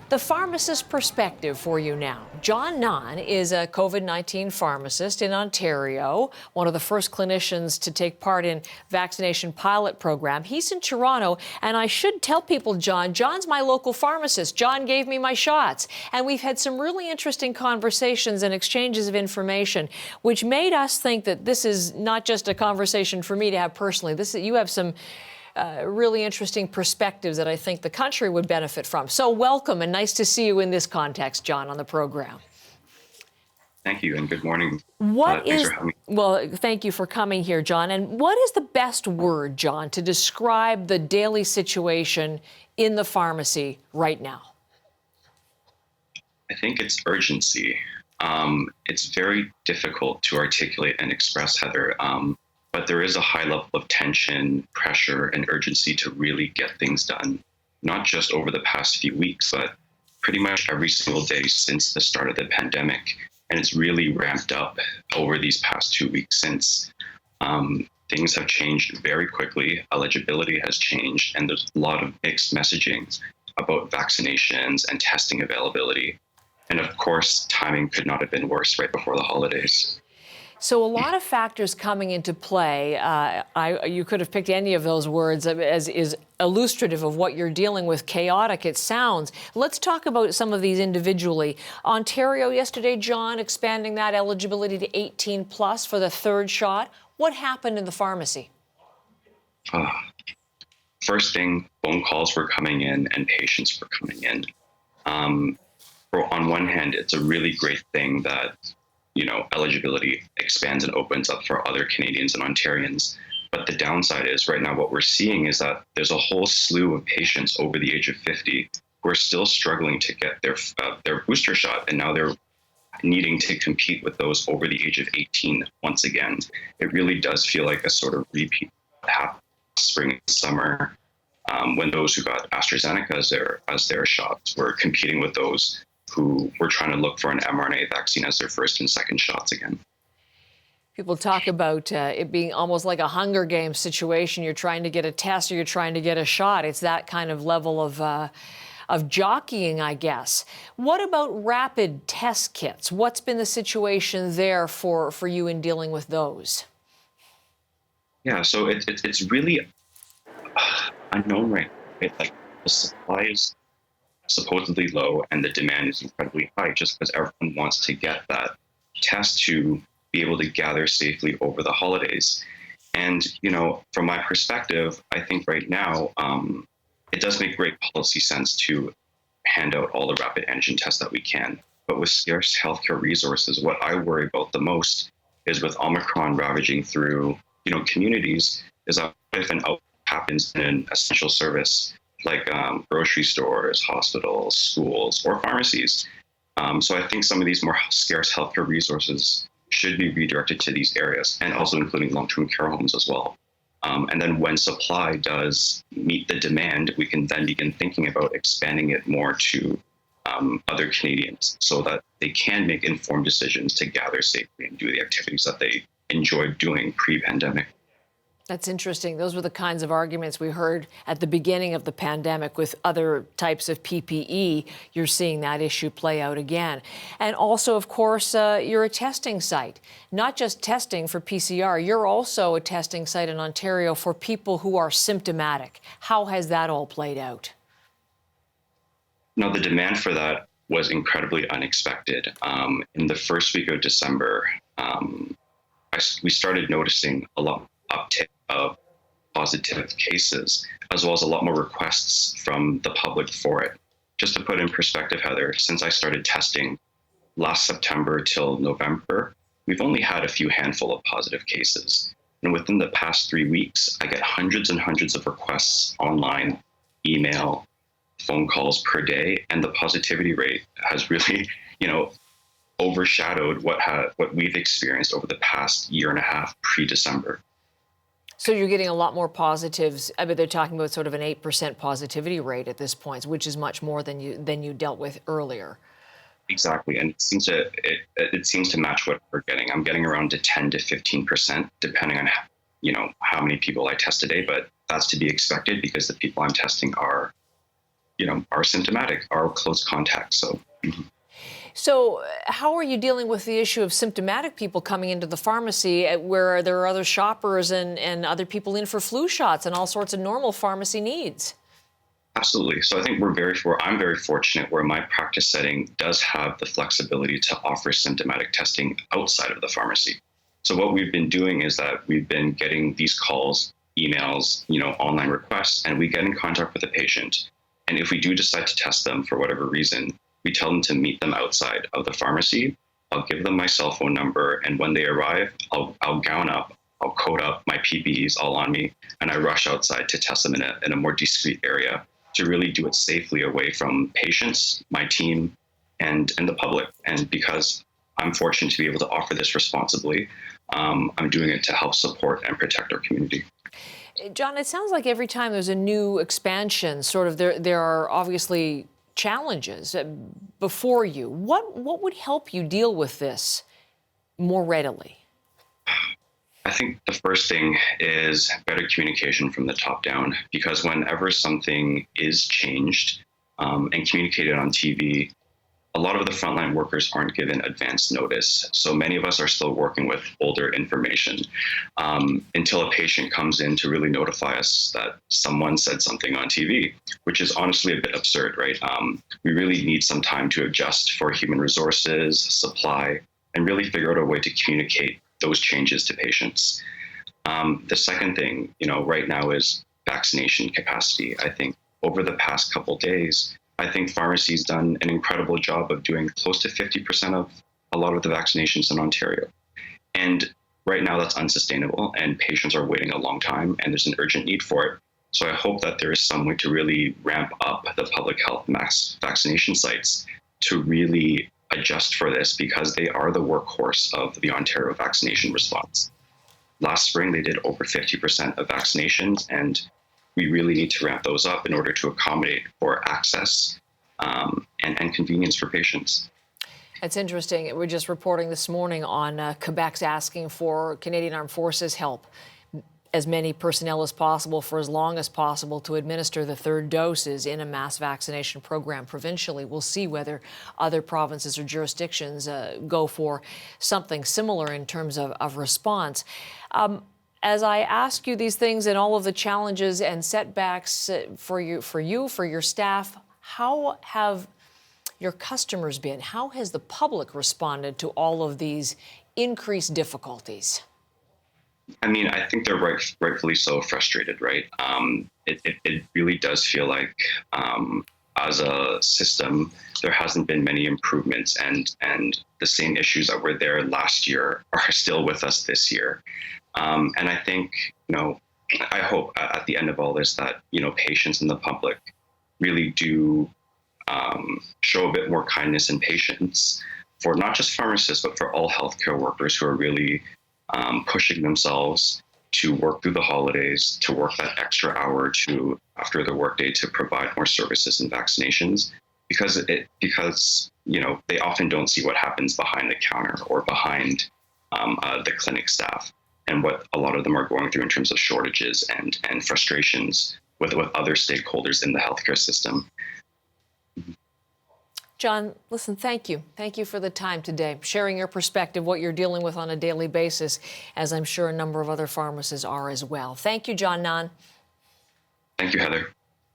The pharmacist perspective for you now. Jon Nhan is a COVID-19 pharmacist in Ontario, one of the first clinicians to take part in vaccination pilot program. He's in Toronto, and I should tell people, John's my local pharmacist. Jon gave me my shots, and we've had some really interesting conversations and exchanges of information, which made us think that this is not just a conversation for me to have personally. You have some really interesting perspectives that I think the country would benefit from. So welcome, and nice to see you in this context, Jon, on the program. Thank you, and good morning. Thanks for having me. Well, thank you for coming here, Jon. And what is the best word, Jon, to describe the daily situation in the pharmacy right now? I think it's urgency. It's very difficult to articulate and express, Heather. But there is a high level of tension, pressure, and urgency to really get things done, not just over the past few weeks, but pretty much every single day since the start of the pandemic. And it's really ramped up over these past 2 weeks since. Things have changed very quickly. Eligibility has changed, and there's a lot of mixed messaging about vaccinations and testing availability. And of course, timing could not have been worse right before the holidays. So a lot of factors coming into play. You could have picked any of those words as is illustrative of what you're dealing with. Chaotic, it sounds. Let's talk about some of these individually. Ontario yesterday, Jon, expanding that eligibility to 18 plus for the third shot. What happened in the pharmacy? First thing, phone calls were coming in and patients were coming in. On one hand, it's a really great thing that eligibility expands and opens up for other Canadians and Ontarians. But the downside is right now what we're seeing is that there's a whole slew of patients over the age of 50 who are still struggling to get their booster shot, and now they're needing to compete with those over the age of 18 once again. It really does feel like a sort of repeat happened spring and summer when those who got AstraZeneca as their shots were competing with those who were trying to look for an mRNA vaccine as their first and second shots again. People talk about it being almost like a Hunger Games situation. You're trying to get a test or you're trying to get a shot. It's that kind of level of jockeying, I guess. What about rapid test kits? What's been the situation there for you in dealing with those? Yeah, so it's really unknown right now. Like the supply is supposedly low and the demand is incredibly high just because everyone wants to get that test to be able to gather safely over the holidays. And, from my perspective, I think right now it does make great policy sense to hand out all the rapid antigen tests that we can. But with scarce healthcare resources, what I worry about the most is with Omicron ravaging through, communities, is that if an outbreak happens in an essential service, like grocery stores, hospitals, schools, or pharmacies. So I think some of these more scarce healthcare resources should be redirected to these areas, and also including long-term care homes as well. And then when supply does meet the demand, we can then begin thinking about expanding it more to other Canadians so that they can make informed decisions to gather safely and do the activities that they enjoyed doing pre-pandemic. That's interesting. Those were the kinds of arguments we heard at the beginning of the pandemic with other types of PPE. You're seeing that issue play out again. And also, of course, you're a testing site, not just testing for PCR. You're also a testing site in Ontario for people who are symptomatic. How has that all played out? No, the demand for that was incredibly unexpected. In the first week of December, we started noticing a lot uptick of positive cases, as well as a lot more requests from the public for it. Just to put in perspective, Heather, since I started testing last September till November, we've only had a few handful of positive cases. And within the past 3 weeks, I get hundreds and hundreds of requests online, email, phone calls per day, and the positivity rate has really, overshadowed what we've experienced over the past year and a half pre-December. So you're getting a lot more positives. I mean, they're talking about sort of an 8% positivity rate at this point, which is much more than you dealt with earlier. Exactly, and it seems to match what we're getting. I'm getting around to 10 to 15%, depending on how many people I test a day. But that's to be expected because the people I'm testing are are symptomatic, are close contacts. So. So how are you dealing with the issue of symptomatic people coming into the pharmacy where there are other shoppers and other people in for flu shots and all sorts of normal pharmacy needs? Absolutely. So I think I'm very fortunate where my practice setting does have the flexibility to offer symptomatic testing outside of the pharmacy. So what we've been doing is that we've been getting these calls, emails, online requests, and we get in contact with the patient. And if we do decide to test them for whatever reason, we tell them to meet them outside of the pharmacy. I'll give them my cell phone number, and when they arrive, I'll gown up, I'll coat up my PPEs all on me, and I rush outside to test them in a more discreet area to really do it safely away from patients, my team, and the public. And because I'm fortunate to be able to offer this responsibly, I'm doing it to help support and protect our community. John, it sounds like every time there's a new expansion, sort of there are obviously challenges before you. What would help you deal with this more readily? I think the first thing is better communication from the top down, because whenever something is changed and communicated on TV, a lot of the frontline workers aren't given advance notice. So many of us are still working with older information until a patient comes in to really notify us that someone said something on TV, which is honestly a bit absurd, right? We really need some time to adjust for human resources, supply, and really figure out a way to communicate those changes to patients. The second thing, right now is vaccination capacity. I think over the past couple days, I think pharmacy's done an incredible job of doing close to 50% of a lot of the vaccinations in Ontario. And right now that's unsustainable, and patients are waiting a long time, and there's an urgent need for it. So I hope that there is some way to really ramp up the public health mass vaccination sites to really adjust for this, because they are the workhorse of the Ontario vaccination response. Last spring, they did over 50% of vaccinations, and we really need to ramp those up in order to accommodate for access and convenience for patients. That's interesting. We're just reporting this morning on Quebec's asking for Canadian Armed Forces help, as many personnel as possible for as long as possible to administer the third doses in a mass vaccination program provincially. We'll see whether other provinces or jurisdictions go for something similar in terms of response. As I ask you these things and all of the challenges and setbacks for your staff, how have your customers been? How has the public responded to all of these increased difficulties? I mean, I think they're rightfully so frustrated, right? It really does feel like as a system, there hasn't been many improvements, and the same issues that were there last year are still with us this year. And I think, I hope at the end of all this that, patients and the public really do show a bit more kindness and patience for not just pharmacists, but for all healthcare workers who are really pushing themselves to work through the holidays, to work that extra hour after the workday to provide more services and vaccinations, because they often don't see what happens behind the counter or behind the clinic staff, and what a lot of them are going through in terms of shortages and frustrations with other stakeholders in the healthcare system. John, listen, thank you. Thank you for the time today, sharing your perspective, what you're dealing with on a daily basis, as I'm sure a number of other pharmacists are as well. Thank you, Jon Nhan. Thank you, Heather.